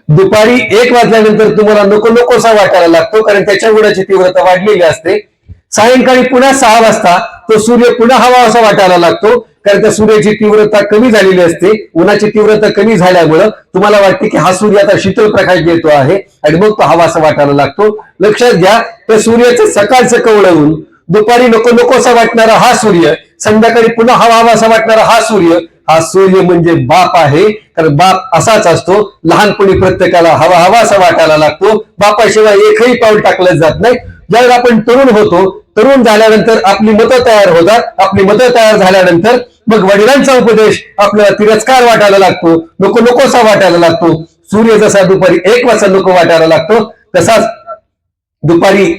दुपारी 1 वाजल्यानंतर तुम्हाला नको नकोसा वाटायला लागतो, कारण त्याच्या गुणाची तीव्रता वाढलेली असते. सायंकाळी पुन्हा 6 वाजता तो सूर्य पुन्हा हवासा वाटायला लागतो, कारण त्या सूर्याची तीव्रता कमी झालेली असते. उन्हाची तीव्रता कमी झाल्यामुळं तुम्हाला वाटते की हा सूर्य आता शीतल प्रकाश देतो आहे आणि मग तो हवासा वाटायला लागतो. लक्षात घ्या, त्या सूर्याचं सकाळचं कवळवून दुपारी नको नकोसा वाटणारा हा सूर्य, संध्याकाळी पुन्हा हवासा वाटणारा हा सूर्य म्हणजे बाप आहे. कारण बाप असाच असतो. लहानपणी प्रत्येकाला हवासा वाटायला लागतो. बापाशिवाय एकही पाऊल टाकलं जात नाही. ज्यावेळेला आपण तरुण होतो, तरुण झाल्यानंतर आपली मतं तयार होतात. आपली मतं तयार झाल्यानंतर मग वडिलांचा उपदेश आपल्याला तिरस्कार वाटायला लागतो, नको नकोसा वाटायला लागतो. सूर्य जसा दुपारी 1 वाजता नको वाटायला लागतो, तसाच दुपारी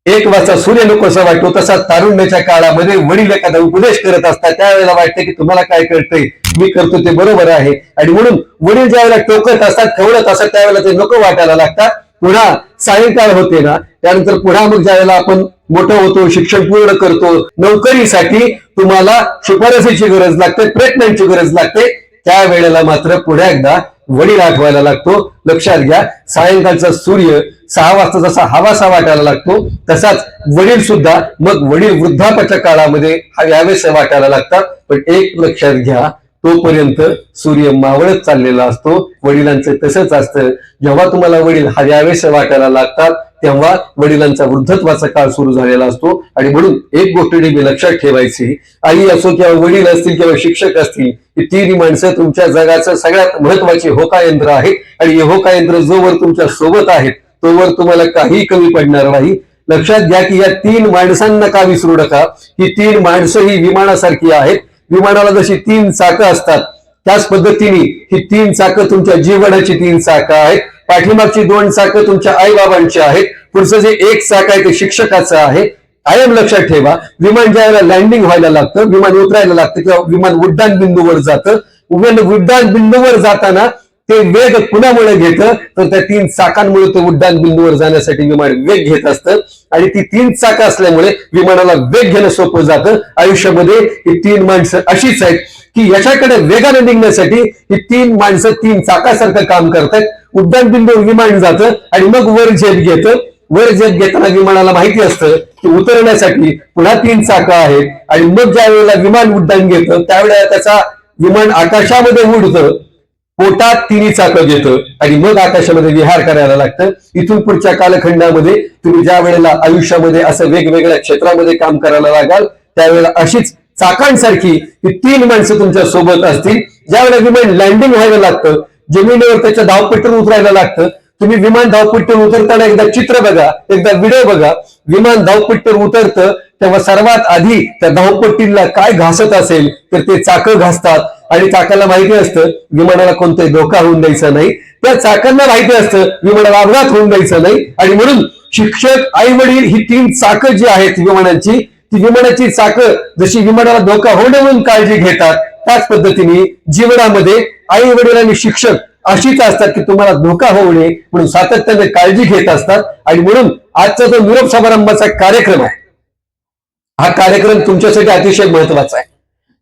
1 वाजता सूर्य नकोसा वाटतो. तसा तारुण्याच्या काळामध्ये वडील एखादा उपदेश करत असतात, त्यावेळेला वाटते की तुम्हाला काय कळतंय, मी करतो ते बरोबर आहे. आणि म्हणून वडील ज्यावेळेला टोकत असतात, खवळत असतात, त्यावेळेला ते नको वाटायला लागतात. पुन्हा सायंकाळ होते ना, त्यानंतर पुन्हा मग ज्यावेळेला आपण मोठं होतो, शिक्षण पूर्ण करतो, नोकरीसाठी तुम्हाला शिफारसीची गरज लागते, प्रयत्नांची गरज लागते, त्यावेळेला मात्र पुन्हा एकदा वडील आठवायला लागतो. लक्षात घ्या, सायंकाळचा सूर्य 6 वाजता जसा हवासा वाटायला लागतो, तसाच वडील सुद्धा मग वडील वृद्धापच्या काळामध्ये यावेसे वाटायला लागतात. पण एक लक्षात घ्या, तोपर्यंत सूर्य मावळत चाललेला असतो. वडिलांचं तसंच असतं. जेव्हा तुम्हाला वडील यावेसे वाटायला लागतात, तेव्हा वडिलांचा वृद्धत्वाचा काळ सुरू झालेला असतो. आणि म्हणून एक गोष्ट नेहमी लक्षात ठेवायची, आई असो किंवा वडील असतील किंवा शिक्षक असतील, ही 3 माणसं तुमच्या जगाचं सगळ्यात महत्वाचे होकायंत्र आहेत. आणि हे होकायंत्र जोवर तुमच्या सोबत आहेत, तोवर तुम्हाला काही कमी पडणार नाही. लक्षात घ्या की या 3 माणसांना का विसरू नका. ही 3 माणसं ही विमानासारखी आहेत. विमानाला जशी 3 चाकं असतात, त्याच पद्धतीने ही 3 चाकं तुमच्या जीवनाची 3 चाकं आहेत. पाठीमागची 2 चाकं तुमच्या आई बाबांची आहेत. पुढचं जे 1 चाक आहे ते शिक्षकाचं आहे. कायम लक्षात ठेवा, विमान ज्यावेळेला लँडिंग व्हायला लागतं, विमान उतरायला लागतं किंवा विमान उड्डाण बिंदूवर जातं, उड्डाण बिंदूवर जाताना ते वेग कुणामुळे घेतं, तर त्या 3 चाकांमुळे ते उड्डाण बिंदूवर जाण्यासाठी विमान वेग घेत असतं. आणि ती 3 चाकं असल्यामुळे विमानाला वेग घेणं सोपं जातं. आयुष्यामध्ये ही 3 माणसं अशीच आहेत की याच्याकडे वेगाने निघण्यासाठी ही 3 माणसं 3 चाकासारखं काम करतात. उड्डाण बिंदूवर विमान जातं आणि मग वर झेप घेतं. वर झेप घेताना विमानाला माहिती असतं की उतरण्यासाठी पुन्हा 3 चाकं आहेत. आणि मग ज्या वेळेला विमान उड्डाण घेतं, त्यावेळेला त्याचा विमान आकाशामध्ये उडतं, पोटात 3 चाकं घेतं आणि मग आकाशामध्ये विहार करायला लागतं. इथून पुढच्या कालखंडामध्ये तुम्ही ज्या वेळेला आयुष्यामध्ये असं वेगवेगळ्या क्षेत्रामध्ये काम करायला लागाल, त्यावेळेला अशीच चाकांसारखी ही 3 माणसं तुमच्या सोबत असतील. ज्या वेळेला विमान लँडिंग व्हायला लागतं, जमिनीवर त्याच्या धावपट्टीवर उतरायला लागतं, तुम्ही विमान धावपट्टीवर उतरताना एकदा चित्र बघा, एकदा व्हिडिओ बघा. विमान धावपट्टीवर उतरतं तेव्हा सर्वात आधी त्या धावपट्टीला काय घासत असेल तर ते चाकं घासतात. आणि चाकाला माहिती असतं विमानाला कोणताही धोका होऊन द्यायचा नाही. त्या चाकांना माहिती असतं विमानाला अपघात होऊन द्यायचा नाही. आणि म्हणून शिक्षक, आई वडील ही 3 चाकं जी आहेत विमानाची, ती विमानाची चाकं जशी विमानाला धोका होऊ नये म्हणून काळजी घेतात, त्याच पद्धतीने जीवनामध्ये आई वडील आणि शिक्षक अशीच असतात की तुम्हाला धोका होऊ नये म्हणून सातत्याने काळजी घेत असतात. आणि म्हणून आजचा जो निरोप समारंभाचा कार्यक्रम आहे, हा कार्यक्रम तुमच्यासाठी अतिशय महत्वाचा आहे.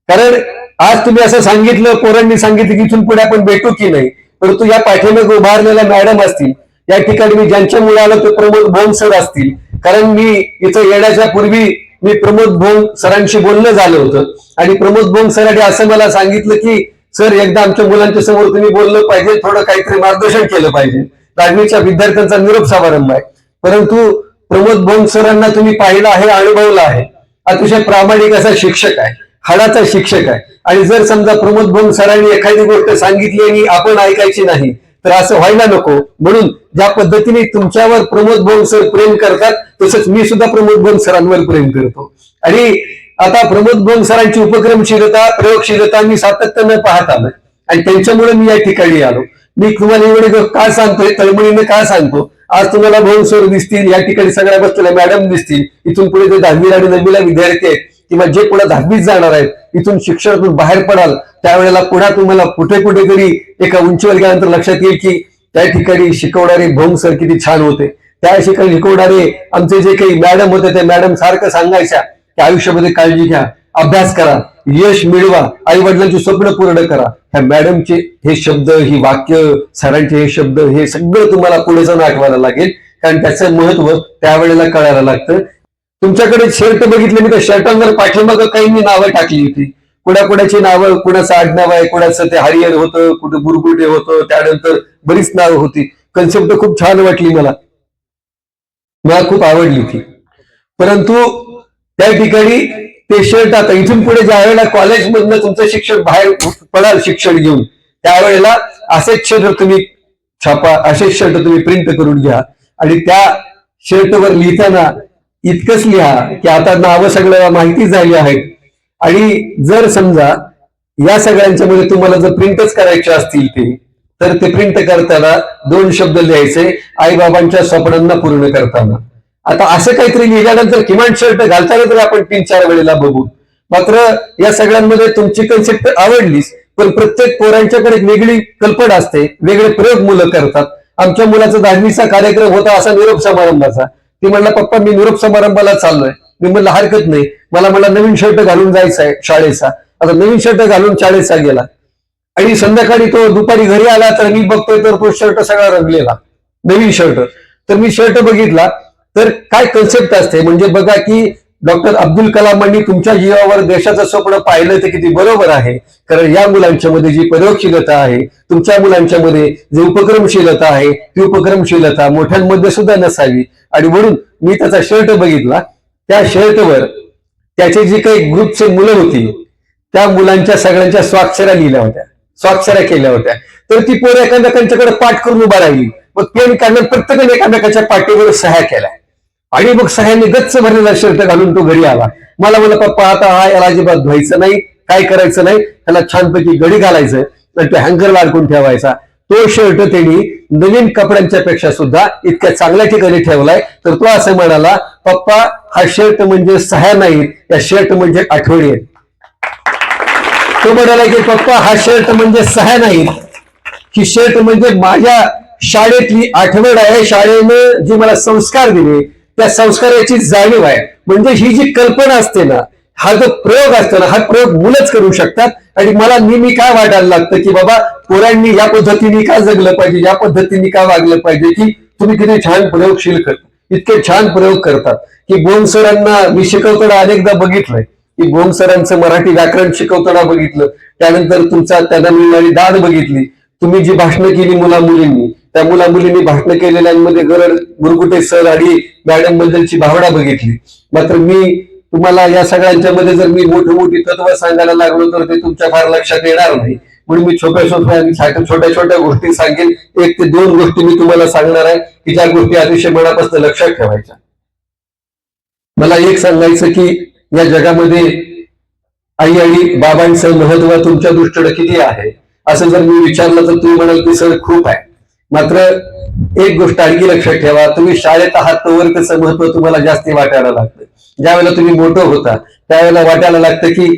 कारण आज तुम्ही असं सांगितलं, पोरांनी सांगितलं की इथून पुढे आपण भेटू की नाही, परंतु या पाठीमागे उभारलेल्या मॅडम असतील, या ठिकाणी मी ज्यांच्यामुळे आलो ते प्रमोद भोंग सर असतील. कारण मी इथं येण्याच्या पूर्वी मी प्रमोद भोंग सरांशी बोलणं झालं होतं आणि प्रमोद भोंग सरांनी असं मला सांगितलं की सर, एकदा आमच्या मुलांच्या समोर तुम्ही बोललं पाहिजे, थोडं काहीतरी मार्गदर्शन केलं पाहिजे. 10वीच्या विद्यार्थ्यांचा निरोप समारंभ आहे. परंतु प्रमोद भोंग सरांना तुम्ही पाहिलं आहे, अनुभवलं आहे. अतिशय प्रामाणिक असा शिक्षक आहे, हाडाचा शिक्षक आहे. आणि जर समजा प्रमोद भोंग सरांनी एखादी गोष्ट सांगितली आणि आपण ऐकायची नाही, तर असं व्हायला नको. म्हणून ज्या पद्धतीने तुमच्यावर प्रमोद भोंग सर प्रेम करतात, तसंच मी सुद्धा प्रमोद भोंग सरांवर प्रेम करतो. आणि आता प्रमोद भोंग सरांची उपक्रमशीलता, प्रयोगशीलता मी सातत्यानं पाहत आलोय आणि त्यांच्यामुळे मी या ठिकाणी आलो. मी तुम्हाला एवढे काय सांगतोय, तळमळीने काय सांगतो, आज तुम्हाला भोंग सर दिसतील, या ठिकाणी सगळ्या बसलेल्या मॅडम दिसतील. इथून पुढे जे 10वी आणि 9वीला विद्यार्थी आहेत किंवा जे पुढे 10वीत जाणार आहेत, इथून शिक्षणातून बाहेर पडाल, त्यावेळेला पुन्हा तुम्हाला कुठेतरी एका उंचीवर गेल्यानंतर लक्षात येईल की त्या ठिकाणी शिकवणारे भोंग सर किती छान होते. त्या ठिकाणी शिकवणारे आमचे जे काही मॅडम होते, त्या मॅडम सारखं सांगायच्या की आयुष्यामध्ये काळजी घ्या, अभ्यास करा, यश मिळवा, आई वडिलांची स्वप्न पूर्ण करा. ह्या मॅडमचे हे शब्द, ही वाक्य, सरांचे हे शब्द, हे सगळं तुम्हाला पुढे जाऊन आठवायला लागेल, कारण त्याचं महत्व त्यावेळेला कळायला लागतं. तुमच्याकडे शर्ट बघितले मी, तर शर्टांवर पाठीमागं काही मी नावं टाकली होती. कुणाकुणाची नावं, कुणाचं आडनाव आहे, कुणाचं ते हरिहर होतं, कुठं बुरगुटे होतं, त्यानंतर बरीच नावं होती. कन्सेप्ट खूप छान वाटली मला खूप आवडली ती. परंतु त्या ठिकाणी ते शर्ट, आता इथून पुढे ज्या वेळेला कॉलेजमधनं तुमचं शिक्षण बाहेर पडाल शिक्षण घेऊन, त्यावेळेला असेच शर्ट तुम्ही छापा, असेच शर्ट तुम्ही प्रिंट करून घ्या आणि त्या शर्टवर लिहिताना इतकंच लिहा की आता नावं सगळ्या माहिती झाली आहेत. आणि जर समजा या सगळ्यांच्या मध्ये तुम्हाला जर प्रिंटच करायचे असतील तर ते प्रिंट करताना 2 शब्द लिहायचे, आईबाबांच्या स्वप्नांना पूर्ण करताना. आता असं काहीतरी लिहिल्यानंतर किमान शर्ट घालताना तरी आपण 3-4 वेळेला बघू. मात्र या सगळ्यांमध्ये तुमची कन्सेप्ट आवडलीच, पण प्रत्येक पोरांच्याकडे वेगळी कल्पना असते, वेगळे प्रयोग मुलं करतात. आमच्या मुलाचा 10वीचा कार्यक्रम होता असा निरोप समारंभाचा. ती म्हणला, पप्पा मी निरोप समारंभाला चाललोय. मी म्हणलं हरकत नाही. मला नवीन शर्ट घालून जायचा आहे शाळेचा. आता नवीन शर्ट घालून शाळेचा गेला आणि संध्याकाळी तो दुपारी घरी आला, तर मी बघतोय तर तो शर्ट सगळा रंगलेला, नवीन शर्ट. तर मी शर्ट बघितला, तर काय कन्सेप्ट असते म्हणजे बघा की डॉक्टर अब्दुल कलामांनी तुमच्या जीवावर देशाचं स्वप्न पाहिलं तर किती बरोबर आहे. कारण या मुलांच्या मध्ये जी प्रयोगशीलता आहे, तुमच्या मुलांच्या मध्ये जी उपक्रमशीलता आहे, ती उपक्रमशीलता मोठ्यांमध्ये सुद्धा नसावी. आणि म्हणून मी त्याचा शर्ट बघितला. त्या शर्टवर त्याचे जी काही ग्रुपचे मुलं होती, त्या मुलांच्या सगळ्यांच्या स्वाक्षऱ्या लिहिल्या होत्या, स्वाक्षऱ्या केल्या होत्या. तर ती पोरं एकामेकांच्याकडे पाठ करून उभा राहिली. मग पेन काढून प्रत्येकाने एकामेकाच्या पाठीवर सह्या केल्या आणि मग सह्याने गच्च भरलेला शर्ट घालून तो घरी आला. मला म्हणलं, पप्पा आता हा याला अजिबात धुवायचं नाही, काय करायचं नाही, त्याला छानपैकी गडी घालायचं आणि तो हँगर अडकून ठेवायचा. तो शर्ट त्यांनी नवीन कपड्यांच्या पेक्षा सुद्धा इतक्या चांगल्या ठिकाणी ठेवलाय. तर तो असं म्हणाला, पप्पा हा शर्ट म्हणजे सह्या नाहीत, या शर्ट म्हणजे आठवणी आहेत. तो म्हणाला की पप्पा हा शर्ट म्हणजे सह्या नाहीत, ही शर्ट म्हणजे माझ्या शाळेतली आठवण आहे. शाळेनं जे मला संस्कार दिले त्या संस्काराची जाणीव आहे. म्हणजे ही जी कल्पना असते ना, हा जो प्रयोग असतो ना, हा प्रयोग मुलंच करू शकतात. आणि मला नेहमी काय वाटायला लागतं की बाबा पोरांनी या पद्धतीने का जगलं पाहिजे, या पद्धतीने का वागलं पाहिजे, की तुम्ही किती छान प्रयोगशील करता, इतके छान प्रयोग करतात. की बोम सरांना मी शिकवताना अनेकदा बघितलंय की बोम सरांचं मराठी व्याकरण शिकवताना बघितलं, त्यानंतर तुमचा त्यांना मिळणारी दाद बघितली. तुम्ही जी भाषणं केली मुला मुलींनी, त्या मुला मुलींनी भाषण केलेल्यांमध्ये गरड गुरगुटे सर आणि मॅडम बद्दलची भावना बघितली. मात्र मी तुम्हाला या सगळ्यांच्या मध्ये जर मी मोठी तत्व सांगायला लागलो तर ते तुमच्या फार लक्षात येणार नाही. म्हणून मी छोट्या छोट्या गोष्टी सांगेन. 1 ते 2 गोष्टी मी तुम्हाला सांगणार आहे की ज्या गोष्टी अतिशय मनापासून लक्षात ठेवायच्या. मला एक सांगायचं की या जगामध्ये आई आणि बाबांचं महत्व तुमच्या दृष्टीने किती आहे असं जर मी विचारलं तर तुम्ही म्हणाल की सर खूप आहे. मात्र एक गोष्ट आणखी लक्षात ठेवा, तुम्ही शाळेत आहात तोवर त्याचं महत्व तुम्हाला जास्ती वाटायला लागतं. ज्यावेळेला तुम्ही मोठं होता त्यावेळेला वाटायला लागतं की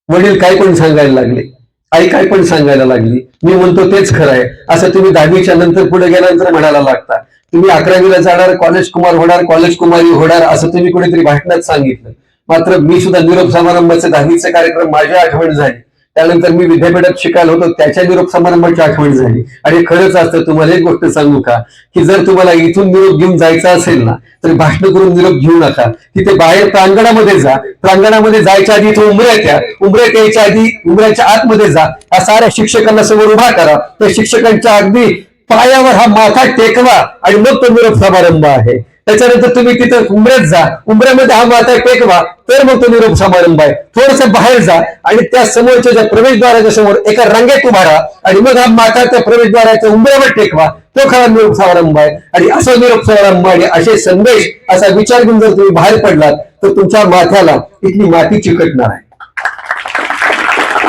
वडील काय पण सांगायला लागले, आई काय पण सांगायला लागली, मी म्हणतो तेच खरं आहे असं तुम्ही 10वीच्या नंतर पुढे गेल्यानंतर म्हणायला लागता. तुम्ही 11वीला जाणार, कॉलेज कुमार होणार, कॉलेज कुमारी होणार असं तुम्ही कुठेतरी भाषणात सांगितलं. मात्र मी सुद्धा निरोप समारंभाचे 10वीचे कार्यक्रम माझ्या आठवण झाली. त्यानंतर मी विद्यापीठात शिकायला होतो, त्याच्या निरोप समारंभाची आठवण झाली. आणि खरंच असतं, तुम्हाला एक गोष्ट सांगू का की जर तुम्हाला इथून निरोप घेऊन जायचा असेल ना तर भाषण करून निरोप घेऊ नका. तिथे बाहेर प्रांगणामध्ये जा, प्रांगणामध्ये जायच्या आधी इथं उंबऱ्यात यायच्या आधी उंबऱ्याच्या आतमध्ये जा. या साऱ्या शिक्षकांना समोर उभा करा, त्या शिक्षकांच्या अगदी पायावर हा माथा टेकवा आणि मग तो निरोप समारंभ आहे. त्याच्यानंतर तुम्ही तिथं उंबऱ्यात जा, उंबऱ्यामध्ये हा माथा टेकवा, तर मग तो निरोप समारंभ आहे. थोडस बाहेर जा आणि त्या समोरच्या ज्या प्रवेशद्वाराच्या समोर एका रांगेत उभा राहा आणि मग हा माथा त्या प्रवेशद्वाराच्या उंबऱ्यावर टेकवा, तो खरा निरोप समारंभ आहे. आणि असा निरोप समारंभ आणि असे संदेश असा विचार घेऊन जर तुम्ही बाहेर पडलात तर तुमच्या माथ्याला इथली माती चिकटणार आहे,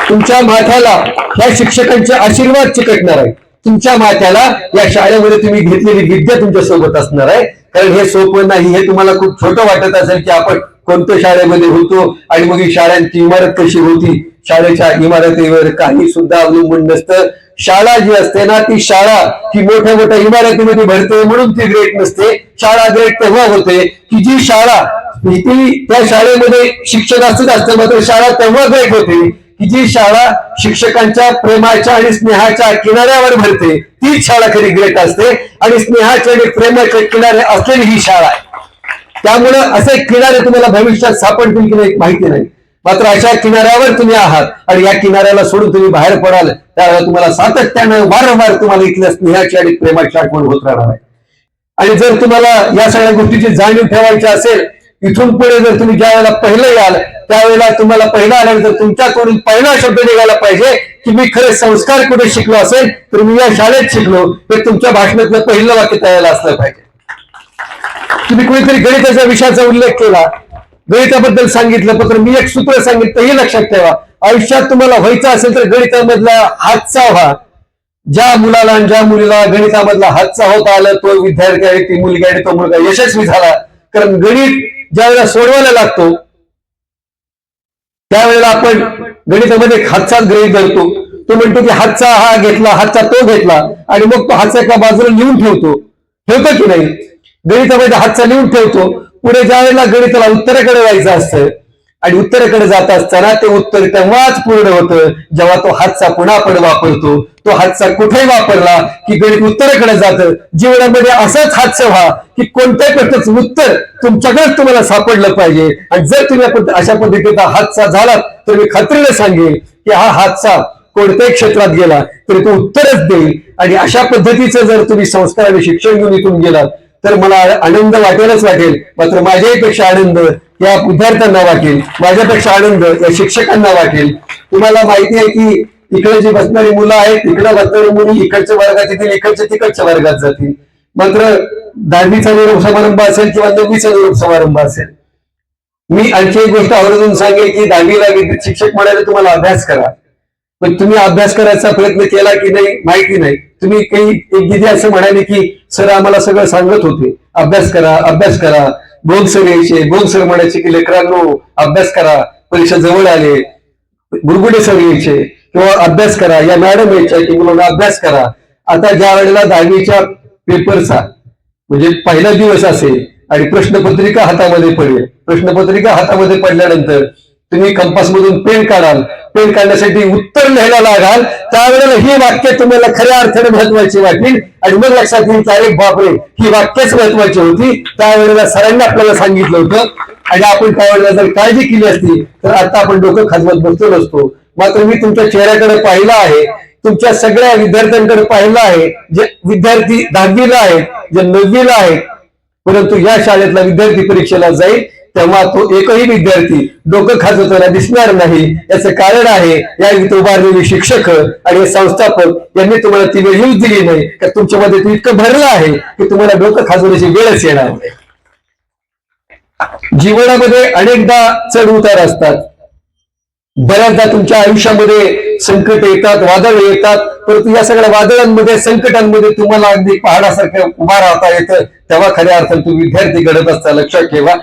तुमच्या माथ्याला ह्या शिक्षकांचे आशीर्वाद चिकटणार आहे, तुमच्या माथ्याला या शाळेमध्ये तुम्ही घेतलेली विद्या तुमच्या सोबत असणार आहे. कारण हे सोपं नाही. हे तुम्हाला खूप छोटं वाटत असेल की आपण कोणत्या शाळेमध्ये होतो आणि मग ही शाळांची इमारत कशी होती. शाळेच्या इमारतीवर काही सुद्धा अवलंबून नसतं. शाळा जी असते ना ती शाळा ही मोठ्या मोठ्या इमारतीमध्ये भरते म्हणून ती ग्रेट नसते. शाळा ग्रेट तेव्हा होते की जी शाळा ती त्या शाळेमध्ये शिक्षक असतं, मात्र शाळा तेव्हा ग्रेट होते की जी शाळा शिक्षकांच्या प्रेमाच्या आणि स्नेहाच्या किनाऱ्यावर भरते, तीच शाळा खरी ग्रेट असते. आणि स्नेहाच्या आणि प्रेमाच्या किनारे असलेली ही शाळा आहे. त्यामुळं असे किनारे तुम्हाला भविष्यात सापडतील की नाही माहिती नाही, मात्र अशा किनाऱ्यावर तुम्ही आहात आणि या किनाऱ्याला सोडून तुम्ही बाहेर पडाल त्यावेळेला तुम्हाला सातत्यानं वारंवार तुम्हाला इथल्या स्नेहाची आणि प्रेमाची आठवण होत राहणार आहे. आणि जर तुम्हाला या सगळ्या गोष्टीची जाणीव ठेवायची असेल, इथून पुढे जर तुम्ही ज्या वेळेला पहिलं याल त्यावेळेला तुम्हाला पहिला आल्यानंतर तुमच्या तोंडून पहिला शब्द निघाला पाहिजे की मी खरे संस्कार कुठे शिकलो असेल तर मी या शाळेत शिकलो, हे तुमच्या भाषणातलं पहिलं वाक्य तयार असलं पाहिजे. तुम्ही कुणीतरी गणिताच्या विषयाचा उल्लेख केला, गणिताबद्दल सांगितलं, पण मी एक सूत्र सांगितलं हे लक्षात ठेवा. आयुष्यात तुम्हाला व्हायचं असेल तर गणितामधला हातचा व्हा. ज्या मुलाला आणि ज्या मुलीला गणितामधला हातचा होता आला तो विद्यार्थी आहे, ती मुलगी आणि तो मुलगा यशस्वी झाला. कारण गणित ज्या वेळेला सोडवायला लागतो त्यावेळेला आपण गणितामध्ये हातचाच गृहीत धरतो. तो म्हणतो की हातचा हा घेतला, हातचा तो घेतला, आणि मग तो हातचा एका बाजूला लिहून ठेवतो की नाही. गणितामध्ये हातचा लिहून ठेवतो. पुढे ज्या वेळेला गणिताला उत्तराकडे जायचं असतं आणि उत्तराकडे जात असताना ते उत्तर तेव्हाच पूर्ण होतं जेव्हा तो हातचा पुन्हा आपण वापरतो. तो हातचा कुठेही वापरला की गणित उत्तराकडे जातं. जीवनामध्ये असंच हातचं व्हा की कोणत्याही प्रश्नाचं उत्तर तुमच्याकडेच तुम्हाला सापडलं पाहिजे. आणि जर तुम्ही अशा पद्धतीचा हातचा झाला तर मी खात्रीने सांगेन की हा हातचा कोणत्याही क्षेत्रात गेला तरी तो उत्तरच देईल. आणि अशा पद्धतीचं जर तुम्ही संस्कार आणि शिक्षण घेऊन इथून गेलात तर मला आनंद वाटेलच वाटेल. मात्र माझ्यापेक्षा आनंद या विद्यार्थ्यांना वाटेल, माझ्यापेक्षा आनंद या शिक्षकांना वाटेल. तुम्हाला माहिती आहे की इकडे जी बसणारी मुलं आहेत, इकडे बसणारी मुली इकडच्या वर्गात येतील, इकडच्या तिकडच्या वर्गात जातील. मात्र 10वीचा निरोप समारंभ असेल किंवा 9वीचा निरोप समारंभ असेल, मी आणखी एक गोष्ट आवर्जून सांगेल की 10वीला शिक्षक म्हणाले तुम्हाला अभ्यास करा, पण तुम्ही अभ्यास करायचा प्रयत्न केला की नाही माहिती नाही. तुम्ही काही एक दिदी असं म्हणाले की सर आम्हाला सगळं सांगत होते अभ्यास करा अभ्यास करा. गोल सर यायचे, गोल सर म्हणायचे की लेकरांनो अभ्यास करा, परीक्षा जवळ आले. बुरगुडे सर यायचे किंवा अभ्यास करा, या मॅडम यायच्या की मुलांना अभ्यास करा. आता ज्या वेळेला 10वीच्या पेपरचा म्हणजे पहिला दिवस असेल आणि प्रश्नपत्रिका हातामध्ये पडेल, प्रश्नपत्रिका हातामध्ये पडल्यानंतर तुम्ही कंपास मधून पेन काढाल, पेन काढण्यासाठी उत्तर लिहायला लागाल, त्यावेळेला ही वाक्य तुम्हाला खऱ्या अर्थाने महत्वाची वाटेल. आणि मग लक्षात येईल की अरे बापरे ही वाक्यच महत्वाची होती, त्यावेळेला सरांनी आपल्याला सांगितलं होतं आणि आपण त्यावेळेला जर काळजी केली असती तर आता आपण डोकं खाजवत बसलो नसतो. मात्र मी तुमच्या चेहऱ्याकडे पाहिलं आहे, तुमच्या सगळ्या विद्यार्थ्यांकडे पाहिलं आहे, जे विद्यार्थी 10वीला आहेत, जे 9वीला आहेत, परंतु या शाळेतला विद्यार्थी परीक्षेला जाईल तेव्हा तो एकही विद्यार्थी डोकं खाजवताना दिसणार नाही. याचं कारण आहे या इथं उभारलेली शिक्षक आणि संस्थापक यांनी तुम्हाला ती वेळ दिली नाही का तुमच्यामध्ये ते इतकं भरलं आहे की तुम्हाला डोकं खाजवण्याची वेळच येणार नाही. जीवनामध्ये अनेकदा चढ उतार असतात, बऱ्याचदा तुमच्या आयुष्यामध्ये संकट येतात, वादळ येतात, परंतु या सगळ्या वादळांमध्ये संकटांमध्ये तुम्हाला अगदी पहाडासारखं उभा राहता येतं. तेव्हा खऱ्या अर्थाने तुम्ही विद्यार्थी घडत असता. लक्षात ठेवा.